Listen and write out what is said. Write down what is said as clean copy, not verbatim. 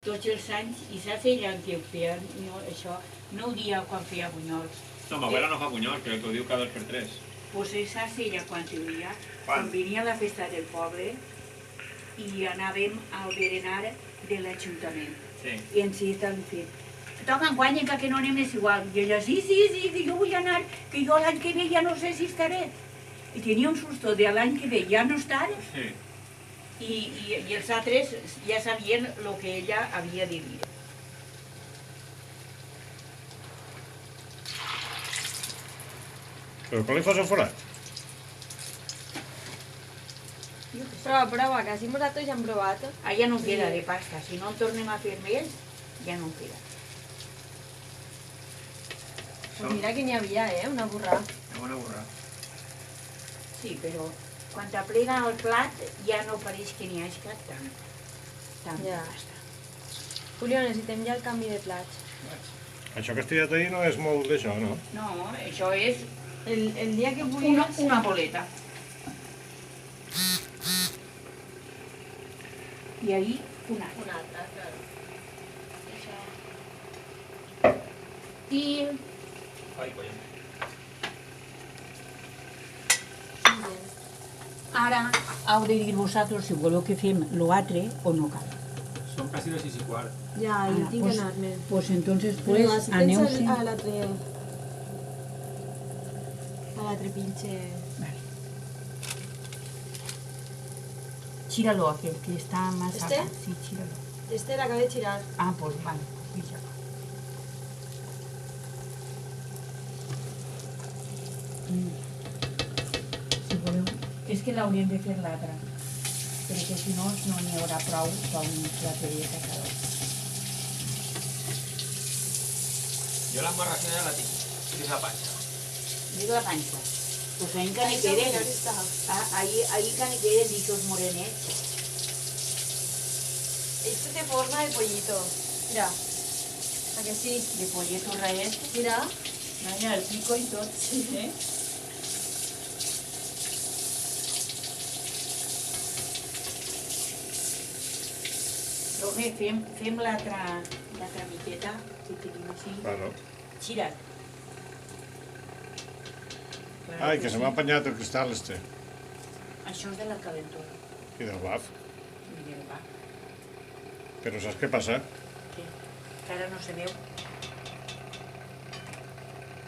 tots els anys i saps ella en què ho feien, no, això, no ho dia quan feia bunyols. No, ma abuela no fa bunyols, crec que ho diu cada 2x3. Pues saps ella quan ho dia? Quan venia la festa del poble i anàvem al berenar de l'Ajuntament. Sí. I ens hi estaven fent. Toca enguany, encara que no anem és igual. I ella, sí, que jo vull anar, que jo l'any que ve ja no sé si estaré. I tenia un susto de l'any que ve ja no estar. Sí. I els altres ja sabien el que ella havia de dir. Però per li fas el forat? Prova, que si nosaltres ja hem provat. Ah, ja no queda de pasta. Si no en tornem a fer més, ja no queda. Pues mira que n'hi havia, una borrà. Una bona borrà. Sí, però quan t'aplega el plat ja no pareix que n'hi hagi tant Ja. pasta. Julio, necessitem ja el canvi de plats. Això que has tirat ahir no és molt d'això, no? No, això és El dia que vulguis... una boleta. I ahí una. Una altra, claro. I Ai, colla. ara heu de dir vosaltres si voleu que fem l'altre o no cal. Són quasi les 6:15. Ja, jo tinc que pues, anar-me. Pues entonces Pues pues aneu-se. a l'altre... A l'altre pinche... Vale. Xíralo aquel que està massa... ¿Este? Sí, xíralo. Este l'acabé de girar. Ah, pues vale, fíjalo. Si voleu... És que l'hauríem de fer l'altra, perquè si no n'hi haurà prou per un plateria de cada. Jo l'embarrassada la tinc, que és la panxa. Dic la panxa. Pues ahí que n'hi queden. Ahí que n'hi queden dichos morenets. Este té forma de pollito. Mira. ¿A que sí? De polleto raet. Mira. Mira, el pico i tot. Sí, eh? Però bé, fem l'altra miqueta, que tenim així. Bueno. Xira't. Ai, que se m'ha apanyat el cristal, este. Això és de la calentura. I del baf. Mira, va. Però saps què passa? Que ara no se veu.